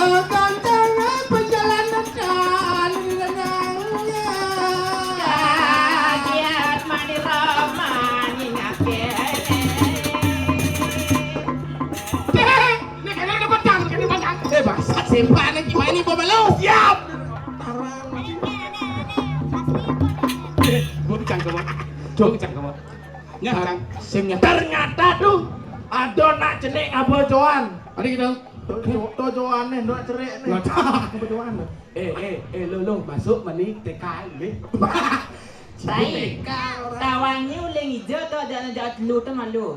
Kancangan perjalanan dan Kagiat mani romani ngakene. Nek kena ada petang, kena petang. Bangsat sempat nek gimana ini bawa lu? Siap. Bukan kamu. Jong kamu. Nyang simnya. Ternyata tuh ada nak cenek ngabocoan. Ada gitu. Tojoane ndok cerik nih. Ngabocoan. Lo masuk meni TK ini. Baik. Tawangi uling hijau tuh jangan jauh dulu tuh malu.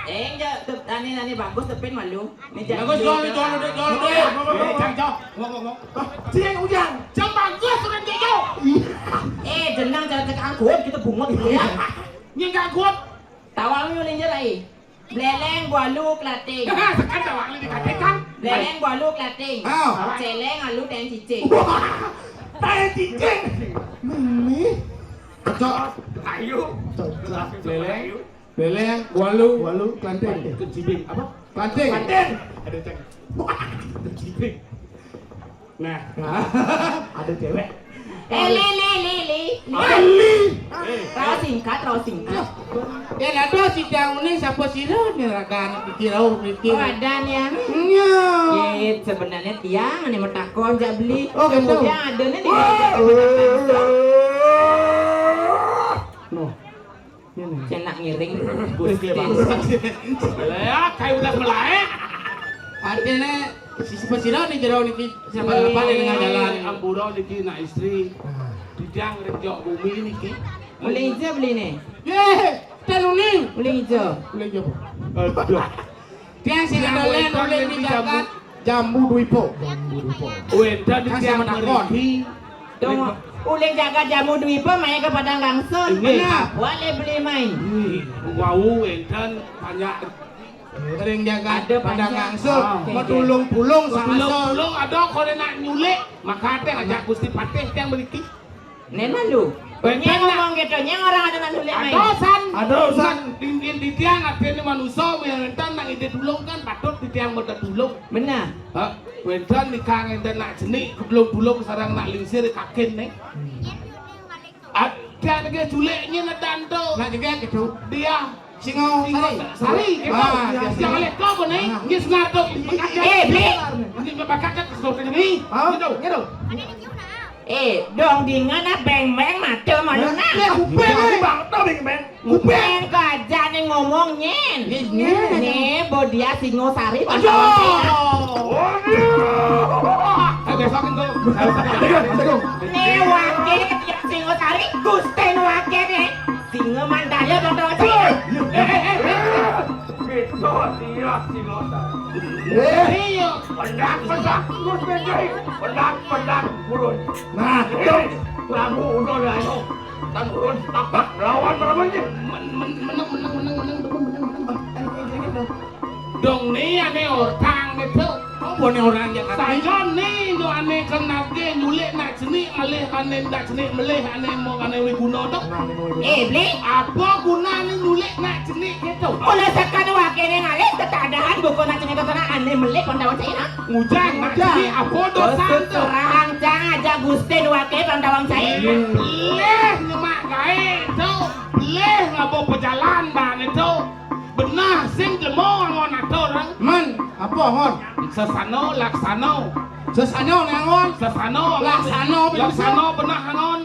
Jauh tani bagus tepin malu. Bagus jual. Ngomong. Cieng ujang. Jam bagus sudah jauh. Jenang jangan cek angkut kita bungut gitu ya. Nyengak kuat. Tawangi uling hijau lagi. Beleng balu klating. Sekarang tawangi dikatakan. Beleng balu klating. Celeng alu dan cicing. Tanya cicing. Mimi. Cocok. Ayo. Beleng, walu, klanting. Kecibing apa? Klanting. Ada cek. Kecibing. Nah, ada cewek. Li. Raw singkat. Ada si Dauni siapa sih lo nyerakan dikirau. Wadan ya. Iya. Sebenarnya tiang ini mau takon jak beli. Oh, gitu. Kemudian ada nih di No. Ini. cenak ngiring. Gusti bangsa. Ya, kayak udah melek. Artinya si siapa sih lo nih jero niki siapa apa di tengah jalan. Ampura niki nak istri. Didiang rejok bumi niki. Uling hijau beli nih. Teluning. Uling hijau. Boleh jawab. Aduh. Dia sih ngadain oleh di jagat jambu duipo. Wedan Kan didiang sama takon. meriki. Tunggu. Uling jaga jamu duipa main ke padang langsung. Benar. Boleh beli main. Wow, wedan banyak. Sering jaga Ada pada panjang. ngangsul, Oke. mau tulung-pulung sama Belum ada kalau nak nyulik, maka teh ajak Gusti Patih yang beriki. Nen malu. Ini ngomong gitu, nyeng orang ada nak nulis main. Adosan, dinding di tiang artinya manusia, wedan nak ide tulung kan patut di tiang mau tulung. Benar. Wedan nikah ente nak jenik belum sarang nak lingsir kakin nih. Ada lagi culiknya nedan tuh. Nah juga gitu. Dia Singo sari, jangan lihat kau nih, ngis ngatuk. Beli. Ini bakaknya kesukaan ini. Gitu. Dong dingan ah beng-beng mata malu nah. Kupeng kaja nih ngomong nyen. Nih bodia singosari. Besokin tuh. Nih wakil yang singosari Gusten wakil nih. Singo mandalnya tonton. Gitu dia Iya. Pendak, pendak, mulut. Nah, Lagu udah dah itu. Dan urun tapak lawan berapanya? Menang. Dong nih aneh orang itu. apa nih orang yang Saya nih do aneh kena ke nyulik nak seni alih aneh nak seni melih aneh mau aneh guna tu. Beli. Apa guna aneh nyulik nak seni gitu? Mulai sekarang wakil nih ngalih ketadaan buku nak cerita tanah aneh melik pandawan saya nak. Ngujang nak seni apa dosa tu? Terang jang aja Gusten wakil pandawan saya. Beleh nyemak gae tu. Beleh ngabo pejalan bang itu. Benar sing lemo ngon atau orang. Man, apa hon? Sesano laksano. Sesano ngangon. Laksano benar ngon.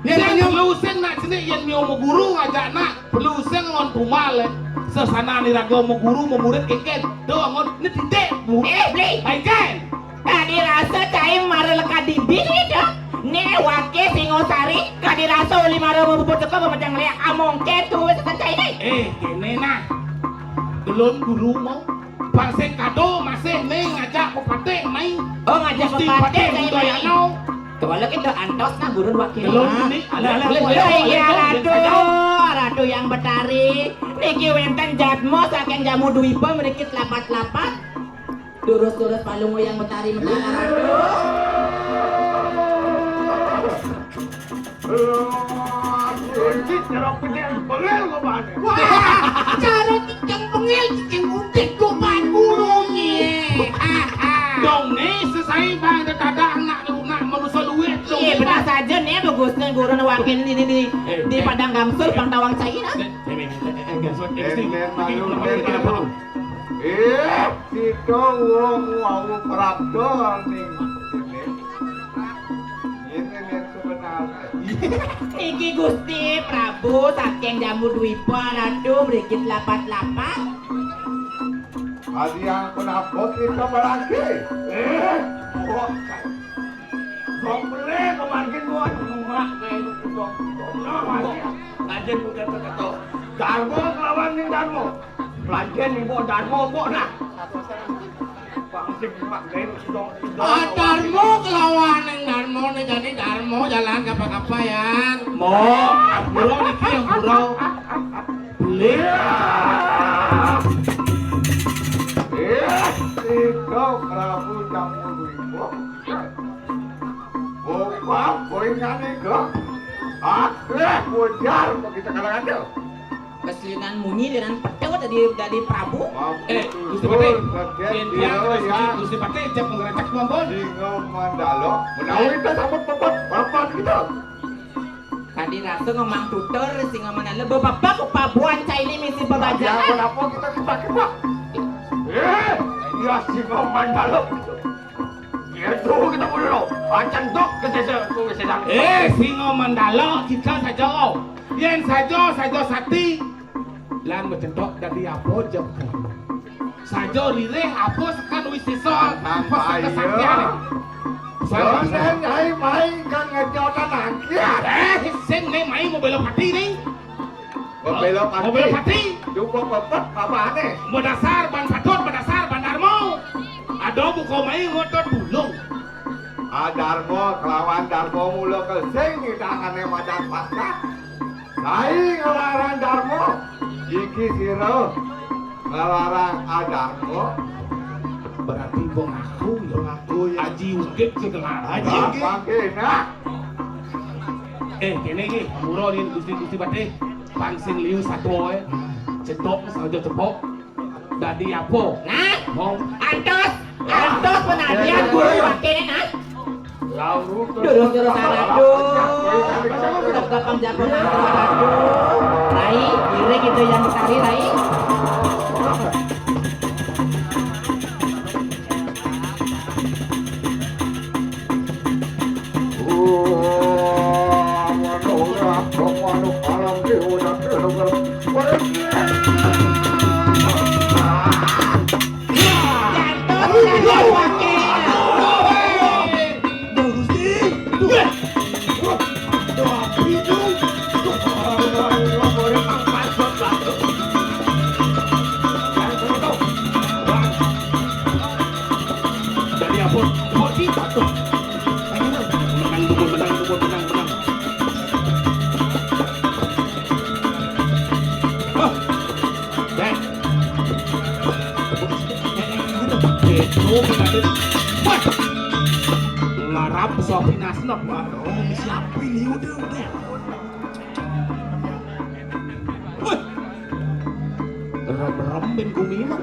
Dia Yang nanya perlu sing nak sini yang mau guru ngajak nak perlu sing ngon tumal. Sesana ni raga mau guru mau murid keken. Doa ngon ni tidak bu. Beli. Aikan. Tadi rasa cai mara lekat di bini itu. Nih wakil singosari kadi rasa oli mara bubut teko pemecang leak among ketu setan cai nih. Kene nah. Belum guru mau. Paseng kado masih nih ngajak pepatih main. Oh ngajak Gusti pepatih Patih cai budaya main. no. Kalau kita antos nah burun wakil. Belum ini. Iya ratu yang betari. Niki wenten jatmo saking jamu duipa merikit lapat-lapat. Turus-turus palungu yang betari mentara ratu. cara cicing pengil cicing udik kuman burungnya. Dong guru wakil di Padang Gamsul, Pangtawang China. Kita wong mau prapto ning ini sebenarnya. Niki Gusti Prabu saking Jamu Dwipa Ratu mrikit lapat-lapat. Yang kenapa kita berlaki? Kok boleh kemarin gua rumah Kajen bukan kata Darmo lawan ning Darmo. Pelajen ning Darmo kok nak. Pangsing mak gawe Darmo kelawan ning Darmo ning jane Darmo jalan kapakapayan. Mo, guru niki yang guru. Beli. Kau Prabu Jamu Dwipa. Bapak boingane kok. Wajar begitu kalangan dia. Keselingan munyi dengan pedot dari Prabu. Gusti Pati. Gusti Pati cek ngerecek mampun. Singo Mandalo. Menawi kita sambut bapak bapak kita. Kadi rasa ngomong tutur singa mana bapak pabuan caili misi Ya pebajaan. kenapa kita kita? Ya Singo Mandalo. Itu kita dulu. Acan tok kesesang. Singo Mandala kita saja kau. Yen saja sati. Lan mecentok dari apa jam. Saja lirih apa sekan wis sisa apa kesaktian. Jangan nyai main kan ngejotan angkiat. Sing ne mai mau belok pati ni. Membelok Mau belok pati. Jumpa bapak apa aneh? Berdasar ban patut, berdasar ban Darmo. Ada buka mai ngotot bulung. Darmo kelawan Darmo mula kesing idangane madan pasca. Sai ngelarang Darmo. Iki sira ngelarang Darmo. Berarti bong aku ya. Aji ungkit segelar. Aji ungkit. Bangkina. Kene iki muro ni Gusti Pati. Pangsing liu satu cetok saja cepok. Dadi apa? Nah, Mau antos penadian guru wakilnya nah. Lauru Durus Ratu. Gapang jagongan Ratu. Rai, kira gitu yang dicari Rai. Dari apa? Bodi patuh. Menang. Oh. Dek. Itu benar. Wah. Ngarap sopi nasnop. Waduh, siapa ini udah. Wah. Berem ben kumino.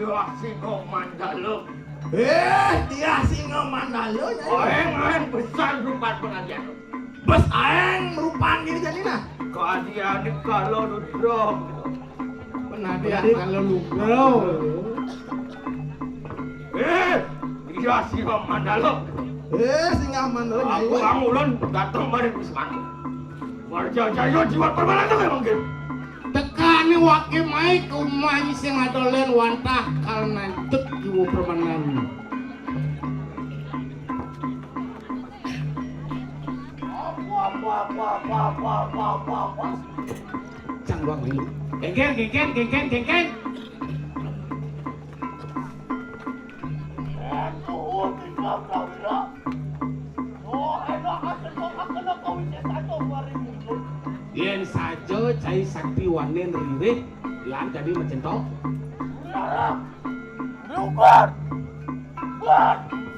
Iya singo mandalo. Dia singa mandalo. Aeng besar rupan pengajian. Bes aeng rupan gini jadinya. Keadian kalau ludrom. Penadian kalau lugro. Iya singo mandalo. Singa mandalo. Aku angulun datang mari wisman. Warga Jaya jiwa permanen mungkin. Tekani waki mai kumai sing adolen wantah karena tek jiwa permanen. Apa. Cangguang ini. Gengken. Yen saja cai sakti wanen ririh lan jadi mecentok.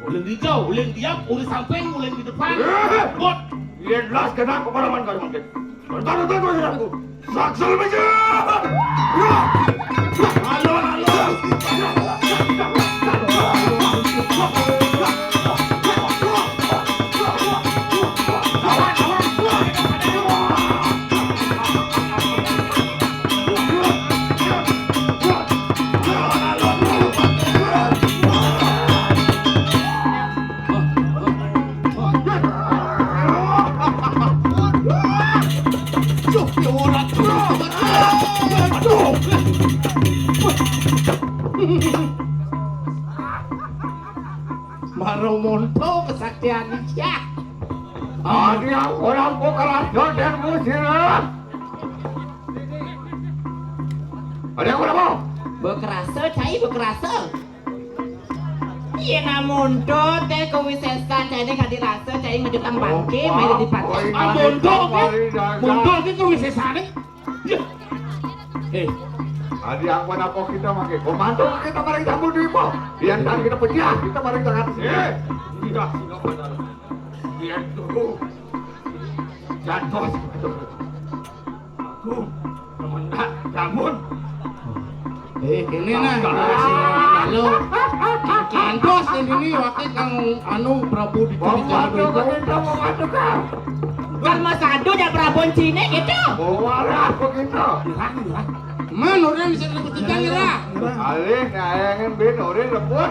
Uleng hijau, uleng diam, uleng samping, uleng di depan. Bot. Yen las kena kepalaman kau mungkin. Bertahan aku. Saksel meja. Halo. Maromonto kesaktian ya. Ada orang pokalas dan musirah. Ada yang mau? Bekerasa, cai bekerasa. Iya namun do teh kewisesan cai ini kadi rasa cai ngejutang bangke main di patok. Mondo ke kewisesane. Adi ang apa kita pakai komando kita mari campur di po. Biar kan kita pecah kita mari tangan. Iya sino pada. Biar dulu. Jatuh. Aku temendak jamun. Kene nah halo. Kantos ini wakil kang anu Prabu di Komando kita mau masuk kan? Kan mas adu ya Prabon Cine gitu. Bawa aku kita. Man, orang bisa dibutuhkan lah. Alih, ngayangan ben orang rebut.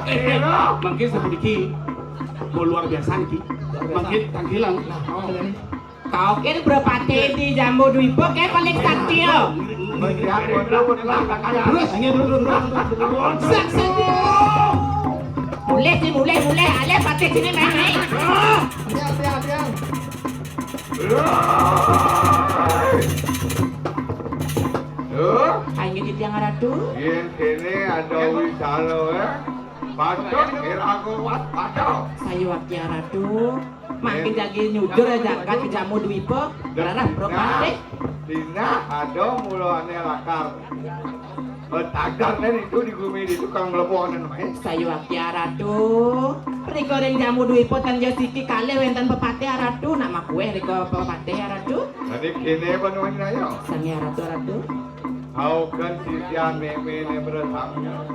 Mungkin sedikit mau luar biasa nih. Mungkin tangkilan. Kau kira berapa di Jambu Dwipo kayak paling sakti yo. Terus, mulai, ale pate sini main. Diam. Ayo gitu yang ratu. Yen kene ada wisalo Patut kira-kira waspada. Sayu waktu yang ratu. Makin jadi nyujur aja kan ke Jambu Dwipo. Berarah propate. Dina ada mulane lakar. Betagang itu di gumi di tukang lebonan mah. Sayu waktu yang ratu. Riko ring Jambu Dwipo tan Josiki kale wenten pepate ratu. Nama kue Riko pepate ratu. Jadi kene panuan ayo. Sang ratu. Hau kan sisian meme bersama.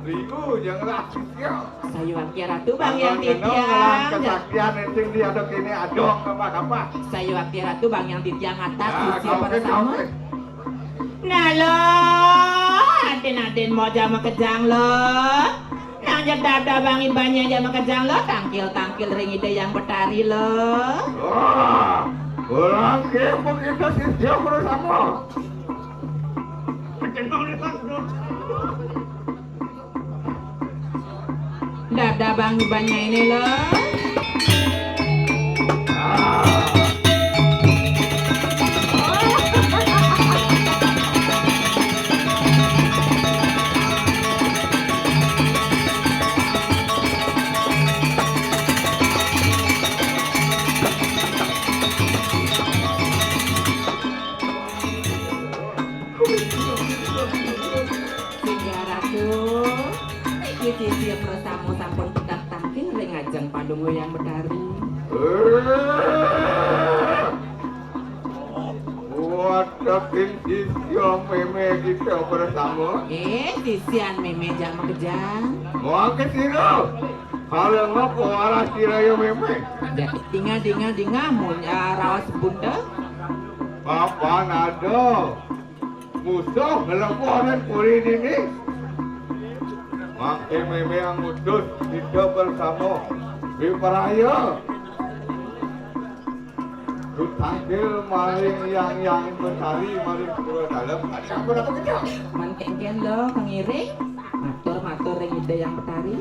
Riku janganlah sisian. Sayu waktu yang ratu bang yang titiang. Kesaktian sing dia ada kene adong apa-apa. Sayu waktu yang ratu bang yang titiang atas Ya, sisi kau pada ke sama. Nah lo, aden mau jama kejang lo. Nang jadada bang ibanya jama kejang lo. Tangkil ring ide yang betari lo. Wah, orang kepo kita sisian bersama. Dada bang ibanya ini lo. Sehingga Ratu, iki sisi prosamu sampun pedak tangking ring ajeng Pandongo yang Betari. Wadah kincis yang meme kita bersama. Sisian meme jam kejang. Mau ke sini? Kalau nggak kuaras siraya meme. Dinga munya rawas bunda. Papa nado. Musuh ngelaporan puri ini. Makai meme yang udut kita bersama. Biparaya. Tangkil maling yang Betari maling pura dalam. Ada apa nak kerja? Mantengken lo pengiring. Matur ring ide yang Betari.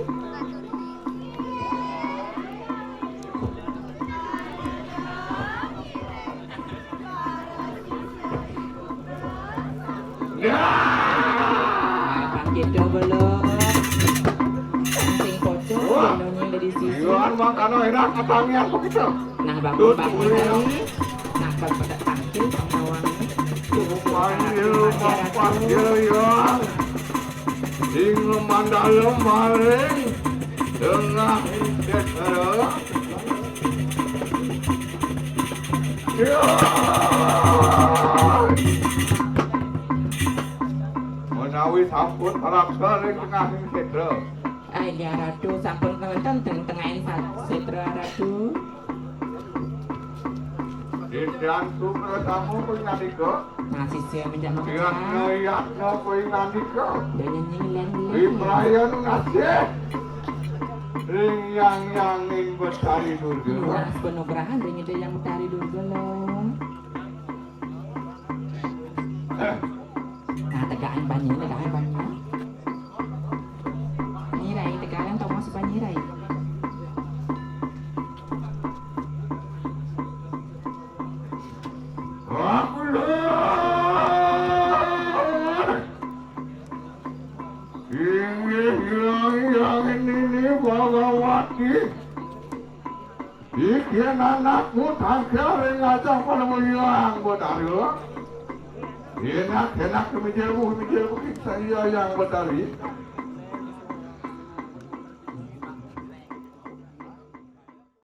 Gitu belum. Sing pocong gendongnya dari sisi. Iwan makano enak katanya apa kita? Nah bangun tadi. Nah pada tangkil pengawangnya. Panggil yang sing mandalem maling tengah desa. Menawi sampun paraksa ring tengah ing sedra. Ya Ratu sampun kewenten tengahin setra Ratu. Dindan suka tamu kuwi nandika. Nah sisi menjama Iyakno kuwi nandika. Dan nyanyi leng-leng. Ibrayan ngasih. Ring yang ing Betari Durga. Nah penugrahan ring ide yang Betari Durga lo. Nah tegaan banyak. Nyirai tegaan tau masuk panyirai. Aku yang ini Bhagawati. Ikan anakmu tangkil ring ajang Panemuyang Betari. Enak kemijilmu saya yang Betari.